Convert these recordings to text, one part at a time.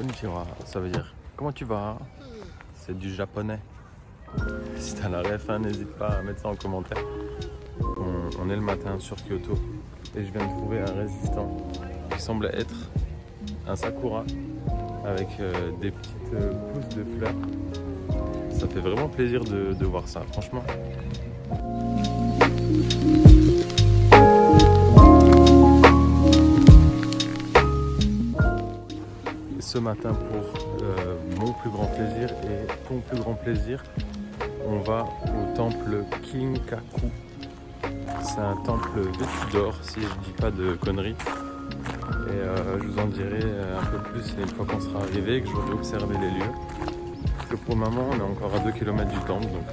Konnichiwa, ça veut dire comment tu vas? C'est du japonais. Si t'as la ref, n'hésite pas à mettre ça en commentaire. On est le matin sur Kyoto et je viens de trouver un résistant qui semble être un sakura avec des petites pousses de fleurs. Ça fait vraiment plaisir de voir ça, franchement. Et ce matin, pour mon plus grand plaisir et ton plus grand plaisir, on va au temple Kinkaku. C'est un temple vêtu d'or, si je dis pas de conneries. Et je vous en dirai un peu plus une fois qu'on sera arrivé et que j'aurai observé les lieux. Parce que pour le moment, on est encore à 2 km du temple, donc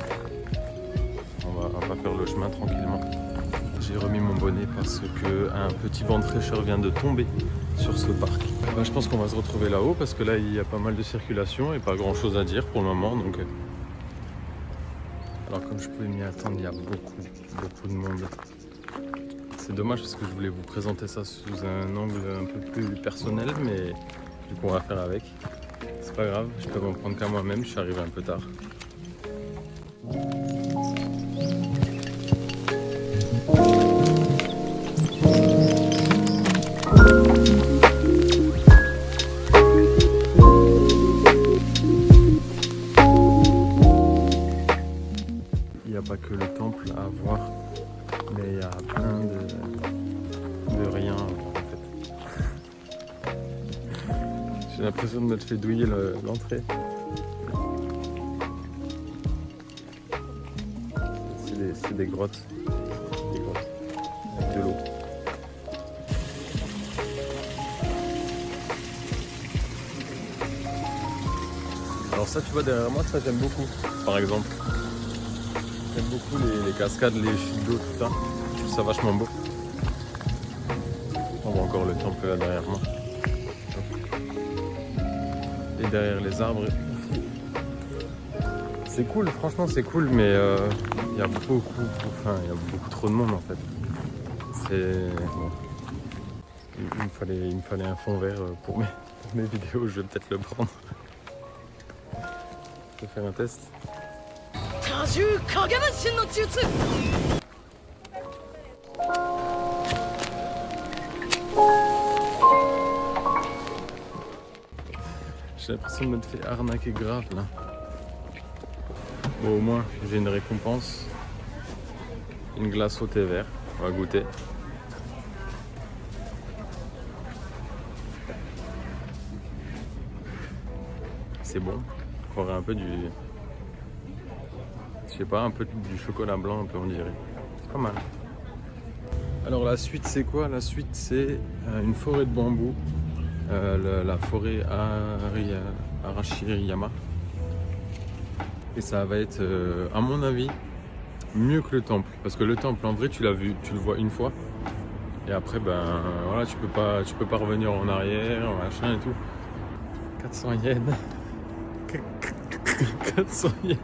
on va faire le chemin tranquillement. J'ai remis mon bonnet parce qu'un petit vent de fraîcheur vient de tomber sur ce parc. Je pense qu'on va se retrouver là-haut parce que là, il y a pas mal de circulation et pas grand-chose à dire pour le moment. Donc... Alors comme je pouvais m'y attendre, il y a beaucoup de monde. C'est dommage parce que je voulais vous présenter ça sous un angle un peu plus personnel, mais du coup on va faire avec. C'est pas grave, je peux m'en prendre qu'à moi-même, je suis arrivé un peu tard. Il n'y a pas que le temple à voir, mais il y a plein de rien en fait. J'ai l'impression de m'être fait douiller l'entrée. C'est des grottes. Des grottes avec de l'eau. Alors ça, tu vois derrière moi, ça j'aime beaucoup, par exemple. J'aime beaucoup les cascades, les chutes d'eau, tout ça. Je trouve ça vachement beau. On voit encore le temple là derrière moi. Et derrière les arbres. C'est cool, franchement c'est cool, mais il y a beaucoup trop de monde en fait. C'est bon. Il me fallait un fond vert pour mes vidéos, je vais peut-être le prendre. Je vais faire un test. J'ai l'impression de m'être fait arnaquer grave là. Bon, au moins j'ai une récompense. Une glace au thé vert. On va goûter. C'est bon. On aurait un peu du... Je sais pas, un peu du chocolat blanc, un peu on dirait. C'est pas mal. Alors la suite c'est quoi? La suite c'est une forêt de bambou. La forêt Arashiriyama. Et ça va être, à mon avis, mieux que le temple. Parce que le temple, en vrai, tu l'as vu, tu le vois une fois. Et après, ben voilà, tu peux pas revenir en arrière, machin et tout. 400 yens. 400 yens.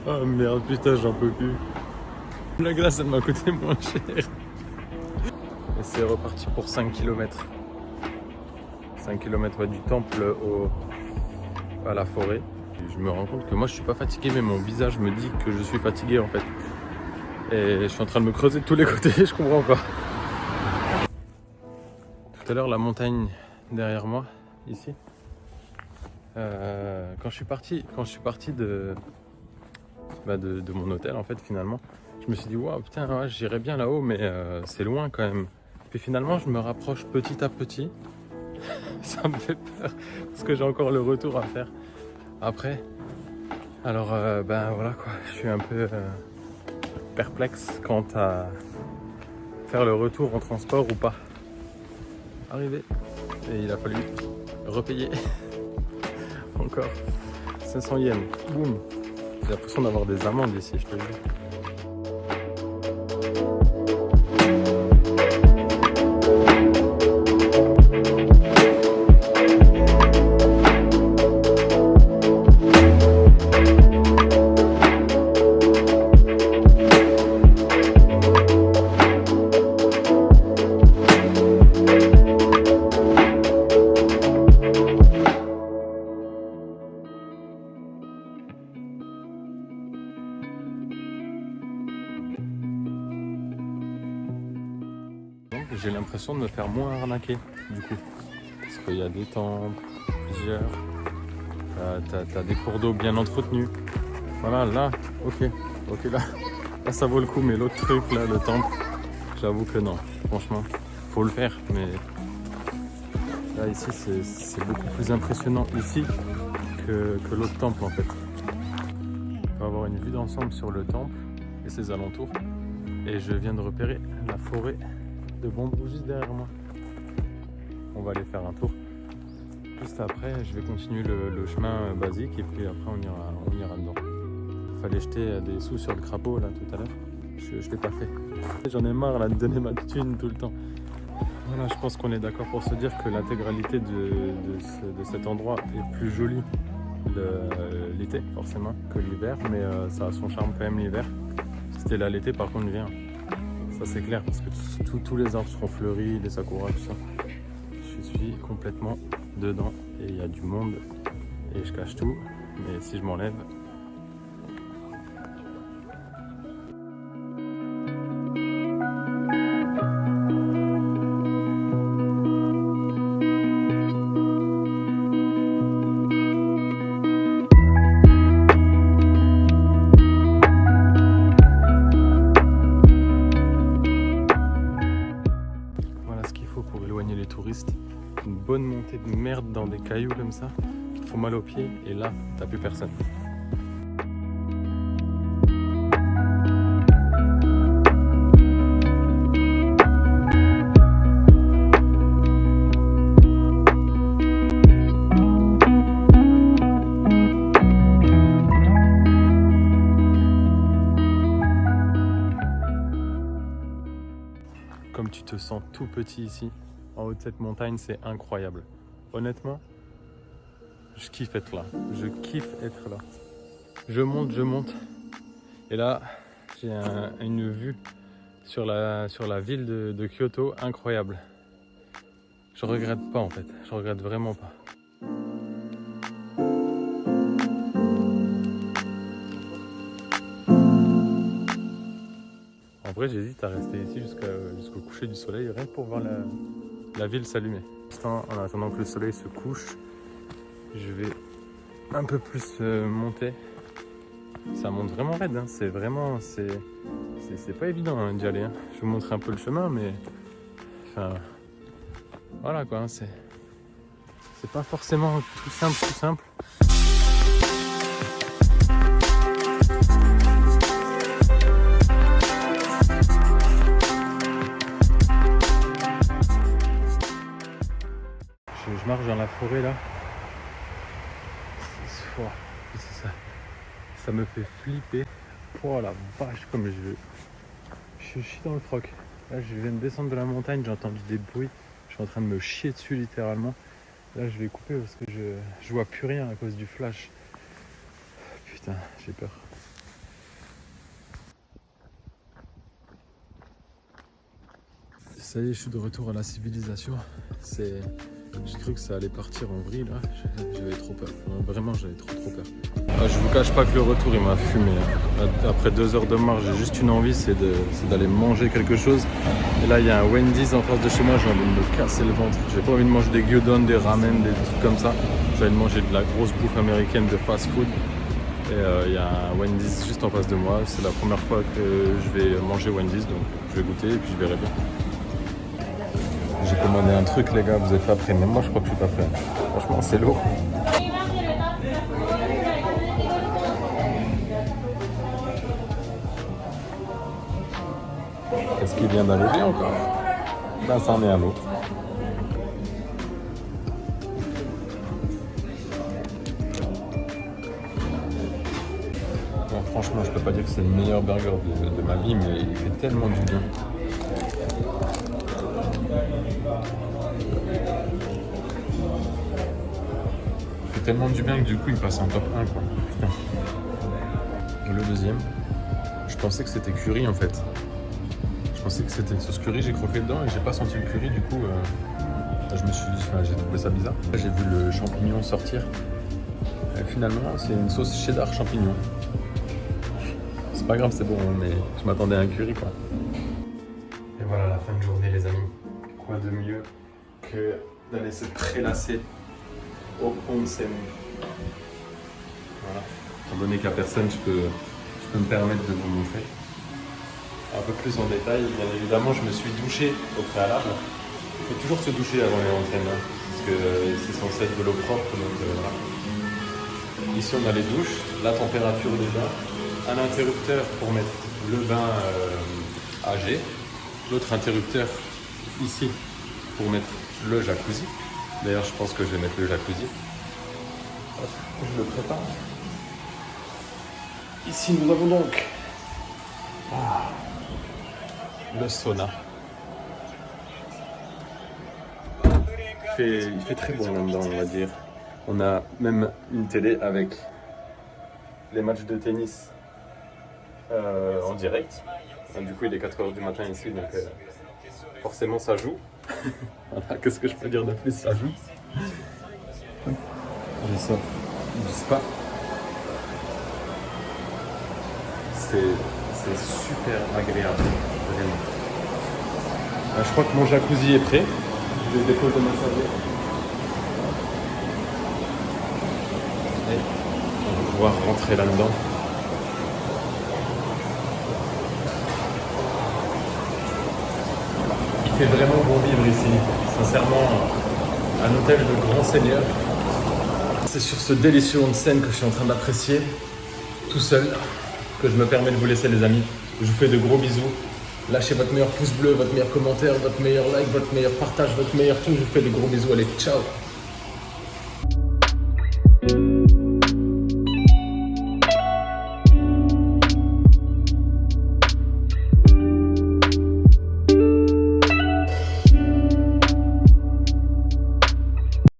Oh merde, putain, j'en peux plus. La glace, elle m'a coûté moins cher. Et c'est reparti pour 5 km. 5 km du temple à la forêt. Et je me rends compte que moi je suis pas fatigué, mais mon visage me dit que je suis fatigué en fait. Et je suis en train de me creuser de tous les côtés, je comprends pas. Tout à l'heure, la montagne derrière moi, ici. Quand je suis parti de mon hôtel en fait, finalement, je me suis dit waouh, putain, ouais, j'irais bien là-haut, mais c'est loin quand même. Puis finalement, je me rapproche petit à petit. Ça me fait peur parce que j'ai encore le retour à faire après. Alors ben voilà quoi, je suis un peu perplexe quant à faire le retour en transport ou pas. Arrivé et il a fallu repayer encore 500 yens. Boum. J'ai l'impression d'avoir des amendes ici, je te le dis. l'impression de me faire moins arnaquer du coup. Parce qu'il y a des temples, plusieurs. T'as des cours d'eau bien entretenus. Voilà, là, ok, là ça vaut le coup, mais l'autre truc, là, le temple, j'avoue que non. Franchement, faut le faire, mais là, ici, c'est beaucoup plus impressionnant ici que l'autre temple, en fait. On va avoir une vue d'ensemble sur le temple et ses alentours. Et je viens de repérer la forêt de bambous juste derrière moi. On va aller faire un tour. Juste après, je vais continuer le chemin basique et puis après on ira dedans. Il fallait jeter des sous sur le crapaud là tout à l'heure. Je ne l'ai pas fait. J'en ai marre là de donner ma thune tout le temps. Voilà, je pense qu'on est d'accord pour se dire que l'intégralité de cet endroit est plus jolie l'été forcément que l'hiver, mais ça a son charme quand même l'hiver. Si t'es là l'été, par contre, viens. Ça c'est clair parce que tous les arbres seront fleuris, les sakuras, tout ça. Je suis complètement dedans et il y a du monde et je cache tout, mais si je m'enlève, voilà ce qu'il faut pour éloigner les touristes. Une bonne montée de merde dans des cailloux comme ça, il faut mal aux pieds et là t'as plus personne. Comme tu te sens tout petit ici, en haut de cette montagne, c'est incroyable. Honnêtement, je kiffe être là. Je kiffe être là. Je monte. Et là, j'ai une vue sur la ville de Kyoto incroyable. Je regrette pas en fait. Je regrette vraiment pas. En vrai, j'hésite à rester ici jusqu'au coucher du soleil, rien que pour voir la ville s'allumer. En attendant que le soleil se couche, je vais un peu plus monter. Ça monte vraiment raide, hein. C'est pas évident hein, d'y aller. Hein. Je vous montrer un peu le chemin, mais enfin voilà quoi. Hein, c'est pas forcément tout simple. Je marche dans la forêt là. Ça me fait flipper. Oh la vache, comme je suis dans le froc. Là, je viens de descendre de la montagne, j'ai entendu des bruits. Je suis en train de me chier dessus littéralement. Là, je vais couper parce que je vois plus rien à cause du flash. Putain, j'ai peur. Ça y est, je suis de retour à la civilisation. J'ai cru que ça allait partir en vrille là. J'avais trop peur. Vraiment, j'avais trop peur. Ah, je vous cache pas que le retour il m'a fumé. Après 2 heures de marche, j'ai juste une envie, c'est d'aller manger quelque chose. Et là, il y a un Wendy's en face de chez moi. J'ai envie de me casser le ventre. J'ai pas envie de manger des gyudon, des ramen, des trucs comme ça. J'ai envie de manger de la grosse bouffe américaine de fast food. Et il y a un Wendy's juste en face de moi. C'est la première fois que je vais manger Wendy's, donc je vais goûter et puis je verrai bien. J'ai commandé un truc les gars, vous êtes pas prêts, même moi je crois que je suis pas prêt. Franchement c'est lourd. Qu'est-ce qui vient d'arriver encore? Ben ça en est un autre. Bon, franchement je peux pas dire que c'est le meilleur burger de ma vie, mais il fait tellement du bien. Il fait tellement du bien que du coup il passe en top 1 quoi. Putain. Et le deuxième, je pensais que c'était curry en fait. Je pensais que c'était une sauce curry, j'ai croqué dedans et j'ai pas senti le curry, du coup j'ai trouvé ça bizarre. Là, j'ai vu le champignon sortir. Et finalement c'est une sauce cheddar champignon. C'est pas grave, c'est bon, mais je m'attendais à un curry quoi. Et voilà la fin de journée les amis. Quoi de mieux que d'aller se prélasser au onsen. Voilà. Étant donné qu'il n'y a personne, je peux me permettre de vous montrer un peu plus en détail. Bien évidemment, je me suis douché au préalable. Il faut toujours se doucher avant les entraînements, hein, parce que c'est censé être de l'eau propre. Donc, voilà. Ici, on a les douches, la température des bains, un interrupteur pour mettre le bain AG, l'autre interrupteur ici pour mettre le jacuzzi. D'ailleurs, je pense que je vais mettre le jacuzzi. Hop, je le prépare. Ici, nous avons donc le sauna. Il fait très bon là-dedans, on va dire. On a même une télé avec les matchs de tennis en direct. Du coup, il est 4h du matin ici, donc forcément ça joue. Voilà, qu'est-ce que je peux dire de plus? Ça joue. Je sors du spa. C'est super agréable, vraiment. Je crois que mon jacuzzi est prêt. Je vais déposer ma serviette. Et on va pouvoir rentrer là-dedans. Il fait vraiment bon vivre ici. Sincèrement, un hôtel de grand seigneur. C'est sur ce délicieux onsen que je suis en train d'apprécier, tout seul, que je me permets de vous laisser les amis. Je vous fais de gros bisous. Lâchez votre meilleur pouce bleu, votre meilleur commentaire, votre meilleur like, votre meilleur partage, votre meilleur tout. Je vous fais de gros bisous. Allez, ciao!